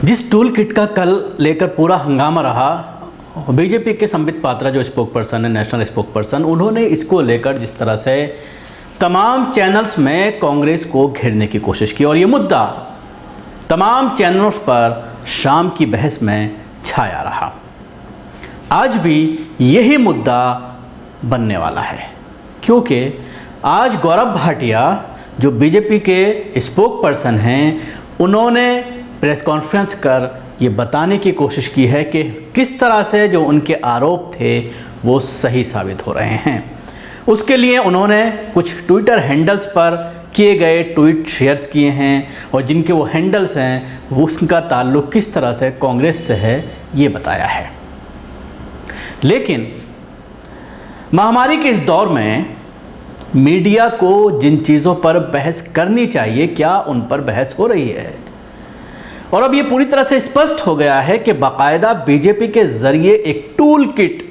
जिस tool kit का कल लेकर पूरा हंगामा रहा, बीजेपी के संबित पात्रा जो स्पोक पर्सन है, नेशनल स्पोक पर्सन, उन्होंने इसको लेकर जिस तरह से तमाम चैनल्स में कांग्रेस को घेरने की कोशिश की और ये मुद्दा तमाम चैनलों पर शाम की बहस में छाया रहा। आज भी यही मुद्दा बनने वाला है, क्योंकि आज गौरव भाटिया जो बीजेपी के स्पोक पर्सन हैं, उन्होंने प्रेस कॉन्फ्रेंस कर ये बताने की कोशिश की है कि किस तरह से जो उनके आरोप थे वो सही साबित हो रहे हैं। उसके लिए उन्होंने कुछ ट्विटर हैंडल्स पर किए गए ट्वीट शेयर्स किए हैं और जिनके वो हैंडल्स हैं वो उसका ताल्लुक़ किस तरह से कांग्रेस से है ये बताया है। लेकिन महामारी के इस दौर में मीडिया को जिन चीज़ों पर बहस करनी चाहिए, क्या उन पर बहस हो रही है? और अब ये पूरी तरह से स्पष्ट हो गया है कि बाकायदा बीजेपी के ज़रिए एक टूल किट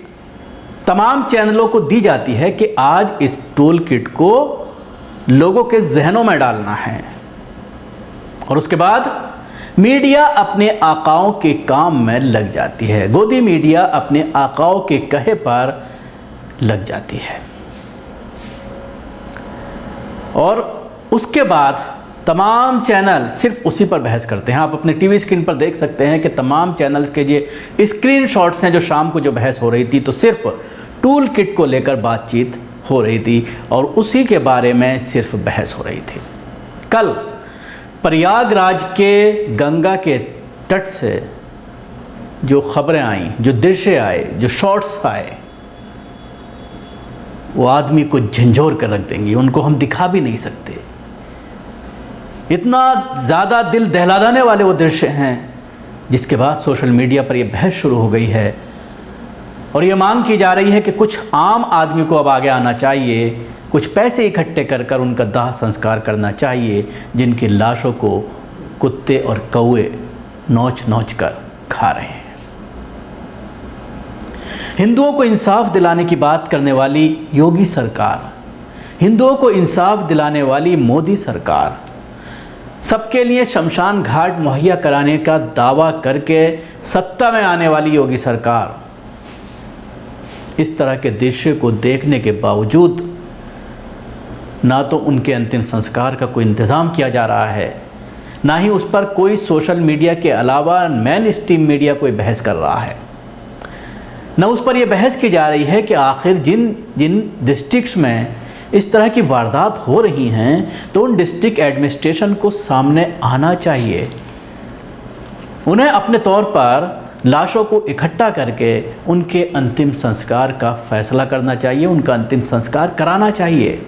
तमाम चैनलों को दी जाती है कि आज इस टूल किट को लोगों के जहनों में डालना है और उसके बाद मीडिया अपने आकाओं के काम में लग जाती है। गोदी मीडिया अपने आकाओं के कहे पर लग जाती है और उसके बाद तमाम चैनल सिर्फ उसी पर बहस करते हैं। आप अपने टीवी स्क्रीन पर देख सकते हैं कि तमाम चैनल्स के ये स्क्रीनशॉट्स हैं जो शाम को जो बहस हो रही थी, तो सिर्फ टूल किट को लेकर बातचीत हो रही थी और उसी के बारे में सिर्फ बहस हो रही थी। कल प्रयागराज के गंगा के तट से जो खबरें आईं, जो दृश्य आए, जो शॉट्स आए, वो आदमी को झंझोर कर रख देंगे। उनको हम दिखा भी नहीं सकते, इतना ज़्यादा दिल दहलाने वाले वो दृश्य हैं। जिसके बाद सोशल मीडिया पर ये बहस शुरू हो गई है और ये मांग की जा रही है कि कुछ आम आदमी को अब आगे आना चाहिए, कुछ पैसे इकट्ठे कर कर उनका दाह संस्कार करना चाहिए, जिनकी लाशों को कुत्ते और कौए नोच नोच कर खा रहे हैं। हिंदुओं को इंसाफ दिलाने की बात करने वाली योगी सरकार, हिंदुओं को इंसाफ दिलाने वाली मोदी सरकार, सबके लिए शमशान घाट मुहैया कराने का दावा करके सत्ता में आने वाली योगी सरकार, इस तरह के दृश्य को देखने के बावजूद ना तो उनके अंतिम संस्कार का कोई इंतज़ाम किया जा रहा है, ना ही उस पर कोई सोशल मीडिया के अलावा मेन स्ट्रीम मीडिया कोई बहस कर रहा है, न उस पर यह बहस की जा रही है कि आखिर जिन जिन डिस्ट्रिक्ट्स में इस तरह की वारदात हो रही हैं, तो उन डिस्ट्रिक्ट एडमिनिस्ट्रेशन को सामने आना चाहिए। उन्हें अपने तौर पर लाशों को इकट्ठा करके उनके अंतिम संस्कार का फैसला करना चाहिए, उनका अंतिम संस्कार कराना चाहिए।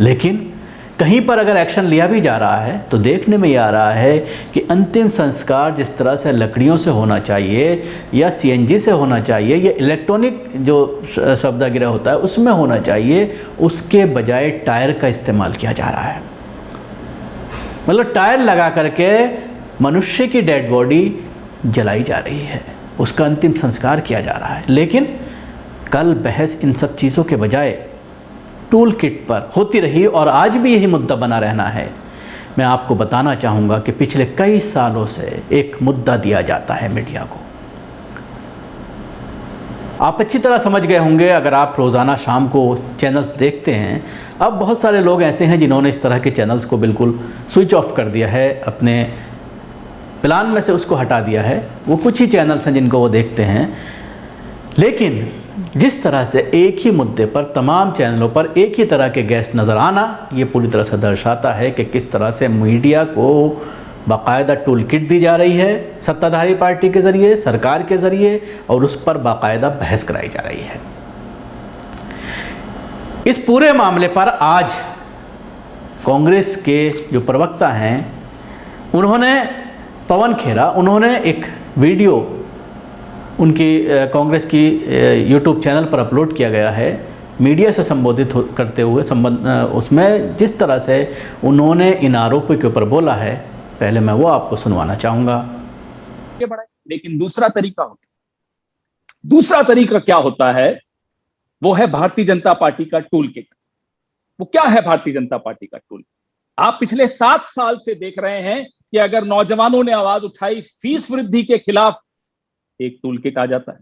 लेकिन कहीं पर अगर एक्शन लिया भी जा रहा है तो देखने में ये आ रहा है कि अंतिम संस्कार जिस तरह से लकड़ियों से होना चाहिए या सीएनजी से होना चाहिए या इलेक्ट्रॉनिक जो शवदाह होता है उसमें होना चाहिए, उसके बजाय टायर का इस्तेमाल किया जा रहा है। मतलब टायर लगा करके मनुष्य की डेड बॉडी जलाई जा रही है, उसका अंतिम संस्कार किया जा रहा है। लेकिन कल बहस इन सब चीज़ों के बजाय टूल किट पर होती रही और आज भी यही मुद्दा बना रहना है। मैं आपको बताना चाहूँगा कि पिछले कई सालों से एक मुद्दा दिया जाता है मीडिया को। आप अच्छी तरह समझ गए होंगे अगर आप रोज़ाना शाम को चैनल्स देखते हैं। अब बहुत सारे लोग ऐसे हैं जिन्होंने इस तरह के चैनल्स को बिल्कुल स्विच ऑफ कर दिया है, अपने प्लान में से उसको हटा दिया है। वो कुछ ही चैनल्स हैं जिनको वो देखते हैं। लेकिन जिस तरह से एक ही मुद्दे पर तमाम चैनलों पर एक ही तरह के गेस्ट नज़र आना, ये पूरी तरह से दर्शाता है कि किस तरह से मीडिया को बाकायदा टूल किट दी जा रही है सत्ताधारी पार्टी के ज़रिए, सरकार के ज़रिए, और उस पर बाकायदा बहस कराई जा रही है। इस पूरे मामले पर आज कांग्रेस के जो प्रवक्ता हैं, उन्होंने पवन खेरा, उन्होंने एक वीडियो उनकी कांग्रेस की यूट्यूब चैनल पर अपलोड किया गया है, मीडिया से संबोधित करते हुए उसमें जिस तरह से उन्होंने इन आरोपों के ऊपर बोला है, पहले मैं वो आपको सुनवाना चाहूँगा। लेकिन दूसरा तरीका क्या होता है, वो है भारतीय जनता पार्टी का टूल किट। वो क्या है भारतीय जनता पार्टी का टूल? आप पिछले 7 साल से देख रहे हैं कि अगर नौजवानों ने आवाज उठाई फीस वृद्धि के खिलाफ, एक टूल किट आ जाता है।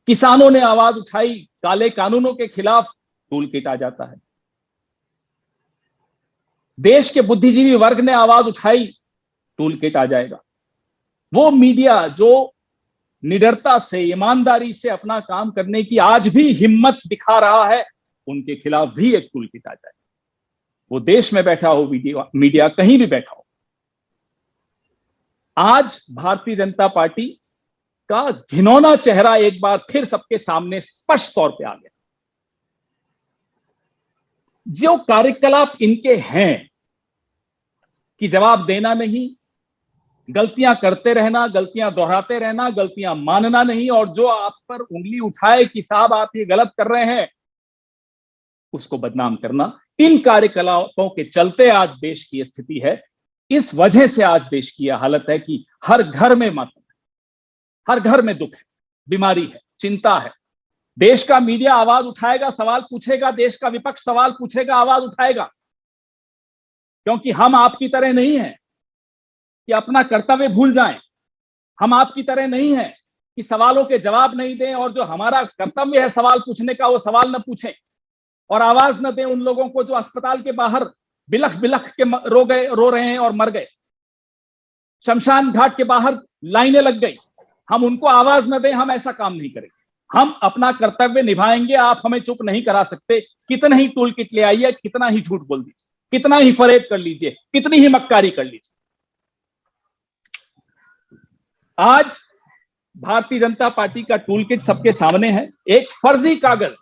किसानों ने आवाज उठाई काले कानूनों के खिलाफ, टूल किट आ जाता है। देश के बुद्धिजीवी वर्ग ने आवाज उठाई, टूल किट आ जाएगा। वो मीडिया जो निडरता से, ईमानदारी से अपना काम करने की आज भी हिम्मत दिखा रहा है, उनके खिलाफ भी एक टूल किट आ जाएगा। वो देश में बैठा हो मीडिया कहीं भी बैठा हो। आज भारतीय जनता पार्टी का घिनौना चेहरा एक बार फिर सबके सामने स्पष्ट तौर पे आ गया। जो कार्यकलाप इनके हैं कि जवाब देना नहीं, गलतियां करते रहना, गलतियां दोहराते रहना, गलतियां मानना नहीं, और जो आप पर उंगली उठाए कि साहब आप ये गलत कर रहे हैं, उसको बदनाम करना, इन कार्यकलापों के चलते आज देश की स्थिति है। इस वजह से आज देश की यह हालत है कि हर घर में मातम है, हर घर में दुख है, बीमारी है, चिंता है। देश का मीडिया आवाज उठाएगा, सवाल पूछेगा, देश का विपक्ष सवाल पूछेगा, आवाज उठाएगा, क्योंकि हम आपकी तरह नहीं हैं कि अपना कर्तव्य भूल जाएं। हम आपकी तरह नहीं हैं कि सवालों के जवाब नहीं दें, और जो हमारा कर्तव्य है सवाल पूछने का, वो सवाल न पूछें और आवाज न दें उन लोगों को जो अस्पताल के बाहर बिलख बिलख के रो रहे हैं और मर गए, शमशान घाट के बाहर लाइनें लग गई। हम उनको आवाज न दें, हम ऐसा काम नहीं करेंगे। हम अपना कर्तव्य निभाएंगे। आप हमें चुप नहीं करा सकते। कितना ही टूल किट ले आइए, कितना ही झूठ बोल दीजिए, कितना ही फरेब कर लीजिए, कितनी ही मक्कारी कर लीजिए, आज भारतीय जनता पार्टी का टूल किट सबके सामने है। एक फर्जी कागज,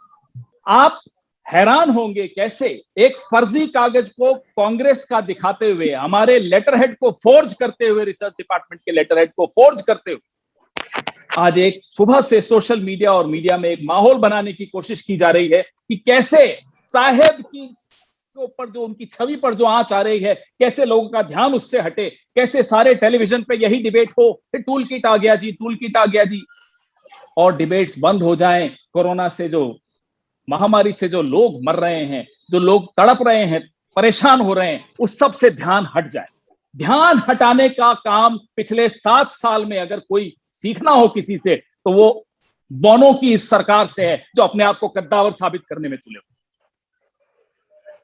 आप हैरान होंगे कैसे एक फर्जी कागज को कांग्रेस का दिखाते हुए, हमारे लेटर हेड को फोर्ज करते हुए, रिसर्च डिपार्टमेंट के लेटर हेड को फोर्ज करते हुए, आज एक सुबह से सोशल मीडिया और मीडिया में एक माहौल बनाने की कोशिश की जा रही है कि कैसे साहेब की ऊपर जो उनकी छवि पर जो आंच आ रही है, कैसे लोगों का ध्यान उससे हटे, कैसे सारे टेलीविजन पे यही डिबेट हो कि टूल किट आ गया जी, टूल किट आ गया जी, और डिबेट्स बंद हो जाएं। कोरोना से जो महामारी से जो लोग मर रहे हैं, जो लोग तड़प रहे हैं, परेशान हो रहे हैं, उस सब से ध्यान हट जाए। ध्यान हटाने का काम पिछले 7 साल में अगर कोई सीखना हो किसी से, तो वो बोनो की इस सरकार से है, जो अपने आप को कद्दावर साबित करने में तुले।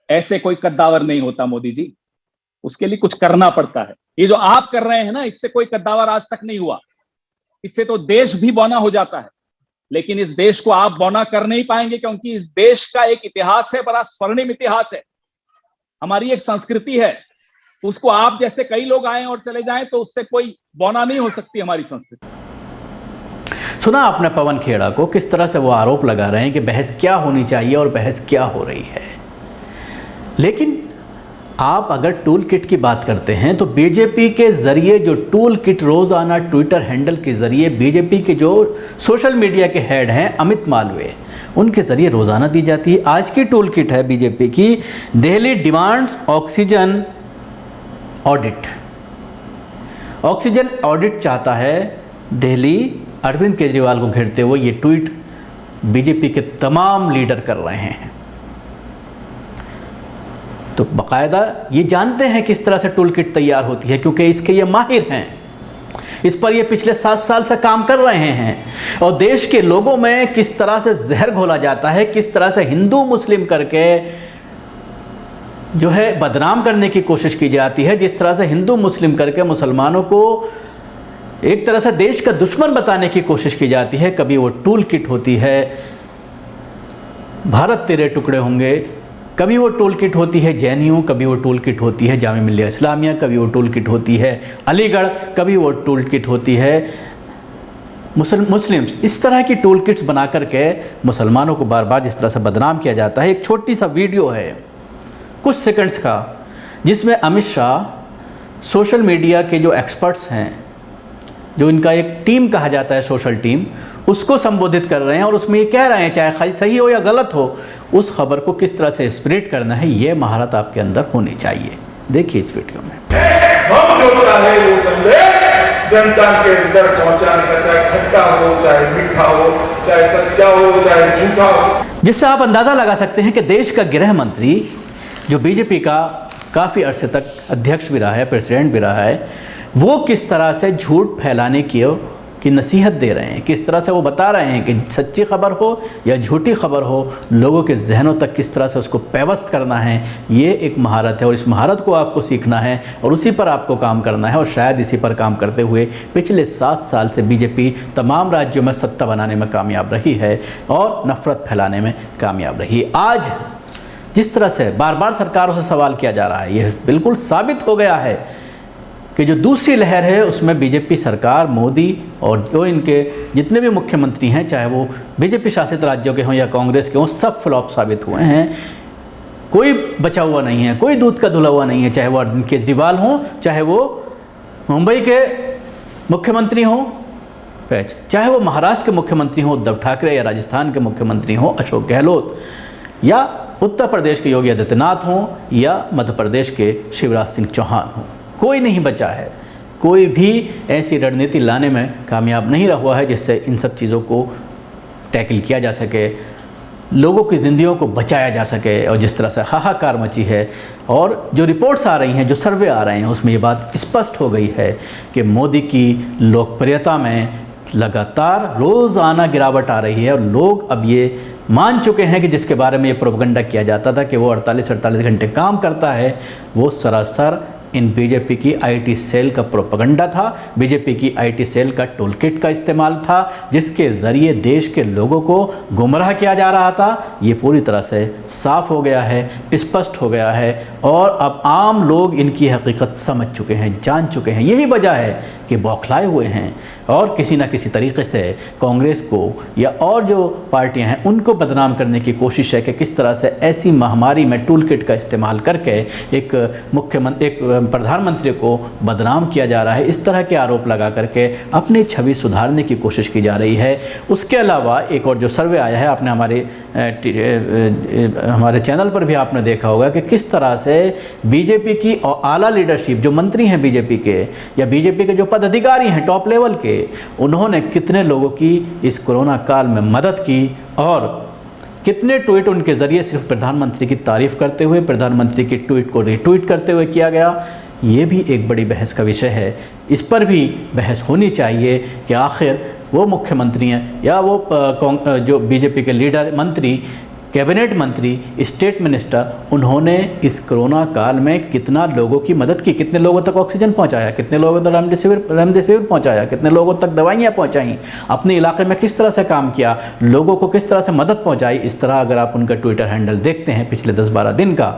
ऐसे कोई कद्दावर नहीं होता मोदी जी, उसके लिए कुछ करना पड़ता है। ये जो आप कर रहे हैं ना, इससे कोई कद्दावर आज तक नहीं हुआ। इससे तो देश भी बौना हो जाता है, लेकिन इस देश को आप बौना कर नहीं पाएंगे, क्योंकि इस देश का एक इतिहास है, बड़ा स्वर्णिम इतिहास है, हमारी एक संस्कृति है। उसको आप जैसे कई लोग आए और चले जाएं तो उससे कोई बौना नहीं हो सकती हमारी संस्कृति। सुना आपने पवन खेड़ा को, किस तरह से वो आरोप लगा रहे हैं कि बहस क्या होनी चाहिए और बहस क्या हो रही है। लेकिन आप अगर टूल किट की बात करते हैं तो बीजेपी के ज़रिए जो टूल किट रोज़ाना ट्विटर हैंडल के ज़रिए बीजेपी के जो सोशल मीडिया के हेड हैं अमित मालवीय, उनके ज़रिए रोज़ाना दी जाती है। आज की टूल किट है बीजेपी की, Delhi demands oxygen audit. Oxygen audit चाहता है दिल्ली। अरविंद केजरीवाल को घेरते हुए ये ट्वीट बीजेपी के तमाम लीडर कर रहे हैं। तो बाकायदा ये जानते हैं किस तरह से टूल किट तैयार होती है, क्योंकि इसके ये माहिर हैं, इस पर ये पिछले 7 साल से काम कर रहे हैं। और देश के लोगों में किस तरह से जहर घोला जाता है, किस तरह से हिंदू मुस्लिम करके जो है बदनाम करने की कोशिश की जाती है, जिस तरह से हिंदू मुस्लिम करके मुसलमानों को एक तरह से देश का दुश्मन बताने की कोशिश की जाती है। कभी वो टूल किट होती है भारत तेरे टुकड़े होंगे, कभी वो टूल किट होती है जेएनयू, कभी वो टूल किट होती है जामिया मिल्लिया इस्लामिया, कभी वो टूल किट होती है अलीगढ़, कभी वो टूल किट होती है मुस्लिम्स। इस तरह की टूल किट्स बना करके मुसलमानों को बार बार जिस तरह से बदनाम किया जाता है। एक छोटी सा वीडियो है कुछ सेकंड्स का, जिसमें अमित शाह सोशल मीडिया के जो एक्सपर्ट्स हैं, जो इनका एक टीम कहा जाता है सोशल टीम, उसको संबोधित कर रहे हैं और उसमें ये कह रहे हैं चाहे सही हो या गलत हो, उस खबर को किस तरह से स्प्रेड करना है, ये महारत आपके अंदर होनी चाहिए। देखिए इस वीडियो में। हम जो चाहे वो संदेश जनता के अंदर पहुंचाने का, चाहे खट्टा हो, चाहे मीठा हो, चाहे सच्चा हो, चाहे झूठा हो, जिससे आप अंदाजा लगा सकते हैं कि देश का गृह मंत्री जो बीजेपी का काफ़ी अरसे तक अध्यक्ष भी रहा है, प्रेसिडेंट भी रहा है, वो किस तरह से झूठ फैलाने की नसीहत दे रहे हैं, किस तरह से वो बता रहे हैं कि सच्ची खबर हो या झूठी खबर हो, लोगों के जहनों तक किस तरह से उसको पैवस्त करना है, ये एक महारत है और इस महारत को आपको सीखना है और उसी पर आपको काम करना है। और शायद इसी पर काम करते हुए पिछले 7 साल से बीजेपी तमाम राज्यों में सत्ता बनाने में कामयाब रही है और नफरत फैलाने में कामयाब रही। आज जिस तरह से बार बार सरकारों से सवाल किया जा रहा है, ये बिल्कुल साबित हो गया है कि जो दूसरी लहर है उसमें बीजेपी सरकार, मोदी और जो इनके जितने भी मुख्यमंत्री हैं, चाहे वो बीजेपी शासित राज्यों के हों या कांग्रेस के हों, सब फ्लॉप साबित हुए हैं। कोई बचा हुआ नहीं है, कोई दूध का धुला हुआ नहीं है, चाहे वो अरविंद केजरीवाल हों, चाहे वो मुंबई के मुख्यमंत्री हों, चाहे वो महाराष्ट्र के मुख्यमंत्री हों उद्धव ठाकरे, या राजस्थान के मुख्यमंत्री हों अशोक गहलोत, या उत्तर प्रदेश के योगी आदित्यनाथ हों, या मध्य प्रदेश के शिवराज सिंह चौहान हों, कोई नहीं बचा है। कोई भी ऐसी रणनीति लाने में कामयाब नहीं रहा है जिससे इन सब चीज़ों को टैकल किया जा सके, लोगों की ज़िंदगियों को बचाया जा सके। और जिस तरह से हाहाकार मची है और जो रिपोर्ट्स आ रही हैं, जो सर्वे आ रहे हैं, उसमें ये बात स्पष्ट हो गई है कि मोदी की लोकप्रियता में लगातार रोज़ाना गिरावट आ रही है और लोग अब ये मान चुके हैं कि जिसके बारे में ये प्रोपगंडा किया जाता था कि वो 48 घंटे काम करता है, वो सरासर इन बीजेपी की आईटी सेल का प्रोपगंडा था, बीजेपी की आईटी सेल का टूल किट का इस्तेमाल था, जिसके ज़रिए देश के लोगों को गुमराह किया जा रहा था। ये पूरी तरह से साफ हो गया है, स्पष्ट हो गया है और अब आम लोग इनकी हकीकत समझ चुके हैं, जान चुके हैं। यही वजह है कि बौखलाए हुए हैं और किसी न किसी तरीके से कांग्रेस को या और जो पार्टियां हैं उनको बदनाम करने की कोशिश है कि किस तरह से ऐसी महामारी में टूल किट का इस्तेमाल करके एक प्रधानमंत्री को बदनाम किया जा रहा है। इस तरह के आरोप लगा करके अपनी छवि सुधारने की कोशिश की जा रही है। उसके अलावा एक और जो सर्वे आया है, आपने हमारे चैनल पर भी आपने देखा होगा कि किस तरह से बीजेपी की आला लीडरशिप, जो मंत्री हैं बीजेपी के या बीजेपी के जो पदाधिकारी हैं टॉप लेवल के, उन्होंने कितने लोगों की इस कोरोना काल में मदद की और कितने ट्वीट उनके ज़रिए सिर्फ प्रधानमंत्री की तारीफ़ करते हुए, प्रधानमंत्री की ट्वीट को रीट्वीट करते हुए किया गया। ये भी एक बड़ी बहस का विषय है। इस पर भी बहस होनी चाहिए कि आखिर वो मुख्यमंत्री हैं या वो जो बीजेपी के लीडर, मंत्री, कैबिनेट मंत्री, स्टेट मिनिस्टर, उन्होंने इस कोरोना काल में कितना लोगों की मदद की, कितने लोगों तक ऑक्सीजन पहुंचाया, कितने लोगों तक रेमडेसिविर पहुंचाया, कितने लोगों तक दवाइयां पहुंचाई, अपने इलाके में किस तरह से काम किया, लोगों को किस तरह से मदद पहुंचाई। इस तरह अगर आप उनका ट्विटर हैंडल देखते हैं पिछले 10-12 दिन का,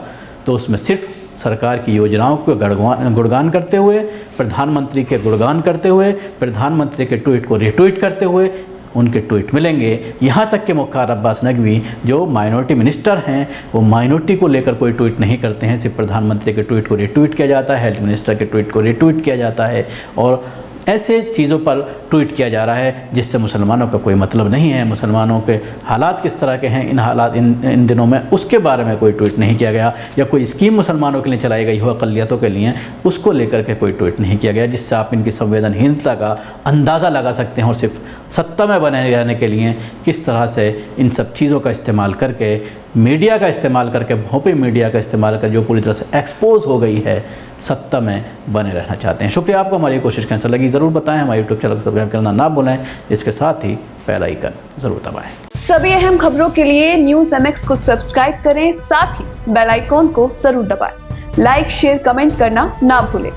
तो उसमें सिर्फ सरकार की योजनाओं को गुणगान करते हुए, प्रधानमंत्री के गुणगान करते हुए, प्रधानमंत्री के ट्वीट को रीट्वीट करते हुए उनके ट्वीट मिलेंगे। यहाँ तक कि मुख्तार अब्बास नकवी जो माइनॉरिटी मिनिस्टर हैं, वो माइनॉरिटी को लेकर कोई ट्वीट नहीं करते हैं, सिर्फ प्रधानमंत्री के ट्वीट को रीट्वीट किया जाता है, हेल्थ मिनिस्टर के ट्वीट को रीट्वीट किया जाता है और ऐसे चीज़ों पर ट्वीट किया जा रहा है जिससे मुसलमानों का कोई मतलब नहीं है। मुसलमानों के हालात किस तरह के हैं इन दिनों में, उसके बारे में कोई ट्वीट नहीं किया गया, या कोई स्कीम मुसलमानों के लिए चलाई गई हो अक़लियतों के लिए, उसको लेकर के कोई ट्वीट नहीं किया गया, जिससे आप इनकी संवेदनहीनता का अंदाज़ा लगा सकते हैं। और सिर्फ सत्ता में बने रहने के लिए किस तरह से इन सब चीज़ों का इस्तेमाल करके, मीडिया का इस्तेमाल करके, भोंपी मीडिया का इस्तेमाल कर जो पूरी तरह से एक्सपोज हो गई है, सत्ता में बने रहना चाहते हैं। शुक्रिया आपको, हमारी कोशिश कैसा लगी ज़रूर बताएं। हमारे यूट्यूब चैनल को सब्सक्राइब करना ना भूलें, इसके साथ ही बेल आइकन ज़रूर दबाएं। सभी अहम खबरों के लिए न्यूज़ MX को सब्सक्राइब करें, साथ ही बेल आइकॉन को जरूर दबाएं। लाइक, शेयर, कमेंट करना ना भूलें।